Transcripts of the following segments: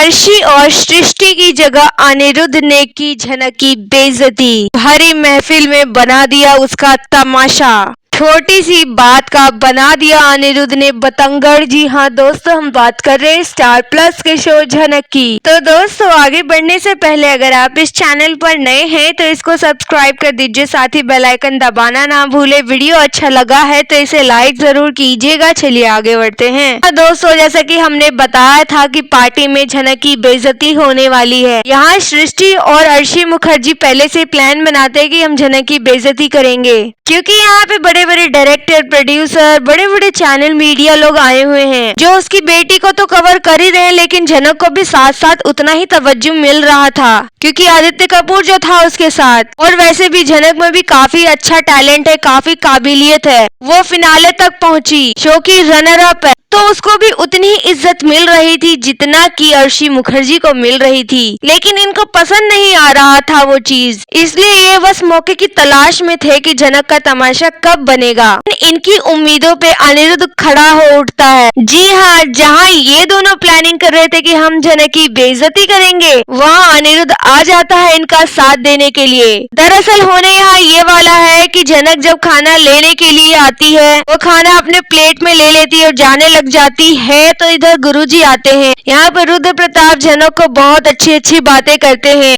अर्शी और सृष्टि की जगह अनिरुद्ध ने की झनक की बेइज्जती। भरी महफिल में बना दिया उसका तमाशा। छोटी सी बात का बना दिया अनिरुद्ध ने बतंगड़। जी हाँ दोस्तों, हम बात कर रहे हैं स्टार प्लस के शो झनक की। तो दोस्तों, आगे बढ़ने से पहले अगर आप इस चैनल पर नए हैं तो इसको सब्सक्राइब कर दीजिए, साथ ही बेल आइकन दबाना ना भूले। वीडियो अच्छा लगा है तो इसे लाइक जरूर कीजिएगा। चलिए आगे बढ़ते हैं। तो दोस्तों, जैसा कि हमने बताया था कि पार्टी में झनक की बेइज्जती होने वाली है। यहाँ सृष्टि और अर्शी मुखर्जी पहले से प्लान बनाते हैं कि हम झनक की बेइज्जती करेंगे, क्योंकि यहाँ पे बड़े बड़े डायरेक्टर, प्रोड्यूसर, बड़े बड़े चैनल, मीडिया लोग आए हुए हैं जो उसकी बेटी को तो कवर कर ही रहे हैं, लेकिन झनक को भी साथ साथ उतना ही तवज्जो मिल रहा था, क्योंकि आदित्य कपूर जो था उसके साथ। और वैसे भी झनक में भी काफी अच्छा टैलेंट है, काफी काबिलियत है। वो फिनाले तक पहुंची, शो की रनर अप है, तो उसको भी उतनी ही इज्जत मिल रही थी जितना कि अर्शी मुखर्जी को मिल रही थी। लेकिन इनको पसंद नहीं आ रहा था वो चीज, इसलिए ये बस मौके की तलाश में थे कि झनक का तमाशा कब बनेगा। इनकी उम्मीदों पे अनिरुद्ध खड़ा हो उठता है। जी हाँ, जहाँ ये दोनों प्लानिंग कर रहे थे कि हम झनक की बेइज्जती करेंगे, वहाँ अनिरुद्ध आ जाता है इनका साथ देने के लिए। दरअसल होने यहाँ ये वाला है कि झनक जब खाना लेने के लिए आती है, वो खाना अपने प्लेट में ले लेती है और जाने लग जाती है, तो इधर गुरुजी आते हैं। यहाँ पर रुद्र प्रताप झनक को बहुत अच्छी अच्छी बातें करते हैं।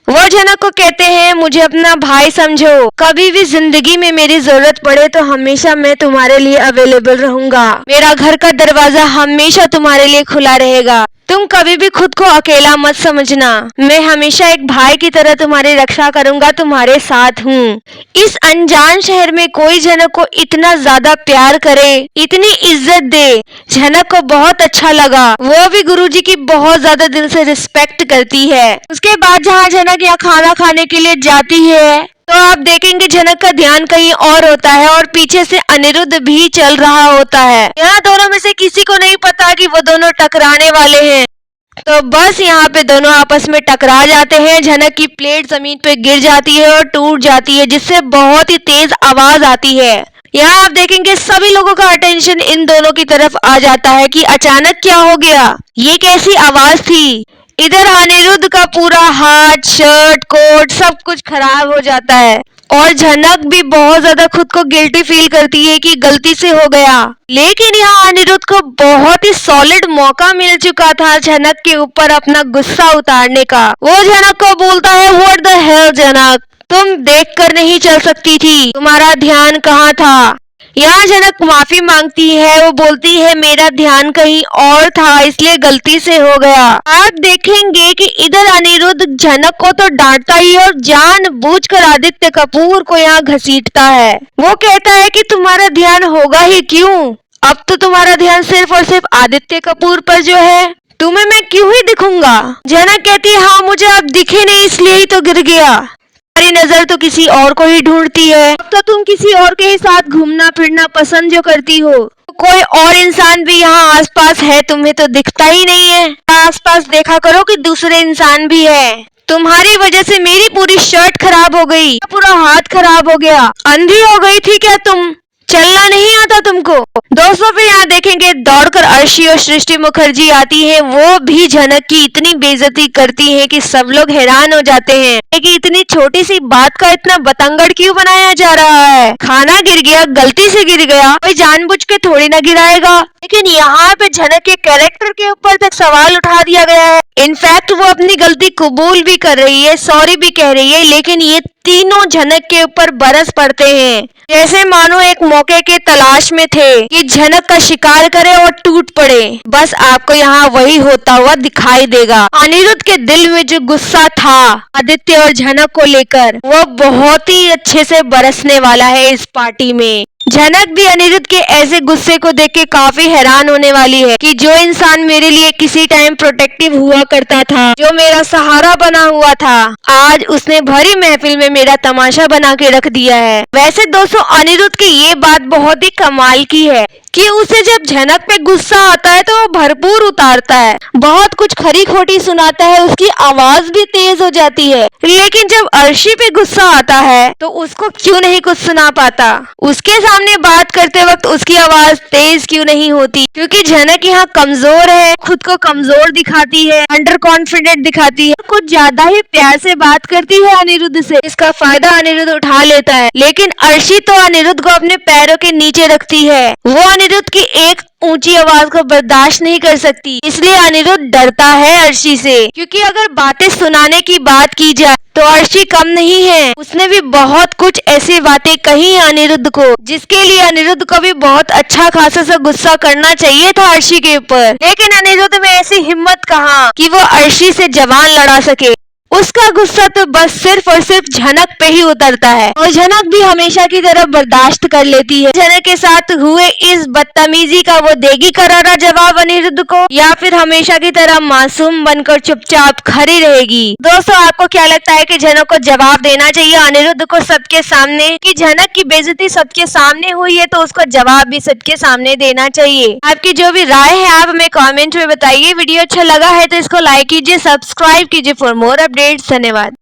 वो झनक को कहते हैं, मुझे अपना भाई समझो, कभी भी जिंदगी में मेरी जरूरत पड़े तो हमेशा मैं तुम्हारे लिए अवेलेबल रहूंगा। मेरा घर का दरवाजा हमेशा तुम्हारे लिए खुला रहेगा। तुम कभी भी खुद को अकेला मत समझना। मैं हमेशा एक भाई की तरह तुम्हारी रक्षा करूंगा, तुम्हारे साथ हूँ। इस अनजान शहर में कोई झनक को इतना ज्यादा प्यार करे, इतनी इज्जत दे, झनक को बहुत अच्छा लगा। वो भी गुरुजी की बहुत ज्यादा दिल से रिस्पेक्ट करती है। उसके बाद जहाँ झनक यहाँ खाना खाने के लिए जाती है, तो आप देखेंगे झनक का ध्यान कहीं और होता है और पीछे से अनिरुद्ध भी चल रहा होता है। यहाँ दोनों में से किसी को नहीं पता कि वो दोनों टकराने वाले हैं। तो बस यहाँ पे दोनों आपस में टकरा जाते हैं। झनक की प्लेट जमीन पे गिर जाती है और टूट जाती है, जिससे बहुत ही तेज आवाज आती है। यहाँ आप देखेंगे सभी लोगों का अटेंशन इन दोनों की तरफ आ जाता है कि अचानक क्या हो गया, ये कैसी आवाज थी। इधर अनिरुद्ध का पूरा हाथ, शर्ट, कोट सब कुछ खराब हो जाता है और झनक भी बहुत ज्यादा खुद को गिल्टी फील करती है कि गलती से हो गया। लेकिन यहाँ अनिरुद्ध को बहुत ही सॉलिड मौका मिल चुका था झनक के ऊपर अपना गुस्सा उतारने का। वो झनक को बोलता है, व्हाट द हेल झनक, तुम देखकर नहीं चल सकती थी, तुम्हारा ध्यान कहाँ था। यहाँ झनक माफी मांगती है। वो बोलती है, मेरा ध्यान कहीं और था, इसलिए गलती से हो गया। आप देखेंगे कि इधर अनिरुद्ध झनक को तो डांटता ही और जानबूझकर आदित्य कपूर को यहाँ घसीटता है। वो कहता है कि तुम्हारा ध्यान होगा ही क्यों, अब तो तुम्हारा ध्यान सिर्फ और सिर्फ आदित्य कपूर पर जो है, तुम्हें मैं क्यों ही दिखूंगा। झनक कहती है, हाँ मुझे आप दिखे नहीं इसलिए ही तो गिर गया। तुम्हारी नजर तो किसी और को ही ढूंढती है, अब तो तुम किसी और के ही साथ घूमना फिरना पसंद जो करती हो। तो कोई और इंसान भी यहाँ आसपास है, तुम्हें तो दिखता ही नहीं है। आसपास देखा करो कि दूसरे इंसान भी है। तुम्हारी वजह से मेरी पूरी शर्ट खराब हो गई, पूरा हाथ खराब हो गया। अंधी हो गई थी क्या तुम, चलना नहीं आता तुमको। दोस्तों, फिर यहाँ देखेंगे दौड़कर अर्शी और सृष्टि मुखर्जी आती है। वो भी झनक की इतनी बेइज्जती करती है कि सब लोग हैरान हो जाते हैं कि इतनी छोटी सी बात का इतना बतंगड़ क्यों बनाया जा रहा है। खाना गिर गया, गलती से गिर गया, कोई जानबूझ के थोड़ी ना गिराएगा। लेकिन यहाँ पे झनक के कैरेक्टर के ऊपर तक सवाल उठा दिया गया है। इनफैक्ट वो अपनी गलती कबूल भी कर रही है, सॉरी भी कह रही है, लेकिन ये तीनों झनक के ऊपर बरस पड़ते हैं, जैसे मानो एक मौके के तलाश में थे कि झनक का शिकार करे और टूट पड़े। बस आपको यहाँ वही होता हुआ दिखाई देगा। अनिरुद्ध के दिल में जो गुस्सा था आदित्य और झनक को लेकर, वो बहुत ही अच्छे से बरसने वाला है इस पार्टी में। झनक भी अनिरुद्ध के ऐसे गुस्से को देख के काफी हैरान होने वाली है कि जो इंसान मेरे लिए किसी टाइम प्रोटेक्टिव हुआ करता था, जो मेरा सहारा बना हुआ था, आज उसने भरी महफिल में मेरा तमाशा बना के रख दिया है। वैसे दोस्तों, अनिरुद्ध की ये बात बहुत ही कमाल की है कि उसे जब झनक पे गुस्सा आता है तो वो भरपूर उतारता है, बहुत कुछ खरी खोटी सुनाता है, उसकी आवाज भी तेज हो जाती है। लेकिन जब अर्शी पे गुस्सा आता है तो उसको क्यों नहीं कुछ सुना पाता? उसके सामने बात करते वक्त उसकी आवाज तेज क्यों नहीं होती? क्योंकि झनक यहाँ कमजोर है, खुद को कमजोर दिखाती है, अंडर कॉन्फिडेंट दिखाती है, कुछ ज्यादा ही प्यार से बात करती है अनिरुद्ध से। इसका फायदा अनिरुद्ध उठा लेता है। लेकिन अर्शी तो अनिरुद्ध को अपने पैरों के नीचे रखती है। वो अनिरुद्ध की एक ऊंची आवाज को बर्दाश्त नहीं कर सकती, इसलिए अनिरुद्ध डरता है अर्शी से। क्योंकि अगर बातें सुनाने की बात की जाए तो अर्शी कम नहीं है, उसने भी बहुत कुछ ऐसी बातें कही है अनिरुद्ध को, जिसके लिए अनिरुद्ध को भी बहुत अच्छा खासा सा गुस्सा करना चाहिए था अर्शी के ऊपर। लेकिन अनिरुद्ध में ऐसी हिम्मत कहाँ कि वो अर्शी से जवान लड़ा सके। उसका गुस्सा तो बस सिर्फ और सिर्फ झनक पे ही उतरता है और झनक भी हमेशा की तरह बर्दाश्त कर लेती है। झनक के साथ हुए इस बदतमीजी का वो देगी करारा जवाब अनिरुद्ध को, या फिर हमेशा की तरह मासूम बनकर चुपचाप खड़ी रहेगी? दोस्तों, आपको क्या लगता है कि झनक को जवाब देना चाहिए अनिरुद्ध को सबके सामने, कि झनक की बेइज्जती सबके सामने हुई है तो उसको जवाब भी सबके सामने देना चाहिए? आपकी जो भी राय है आप हमें कमेंट में बताइए। वीडियो अच्छा लगा है तो इसको लाइक कीजिए, सब्सक्राइब कीजिए फॉर मोर अपडेट्स। धन्यवाद।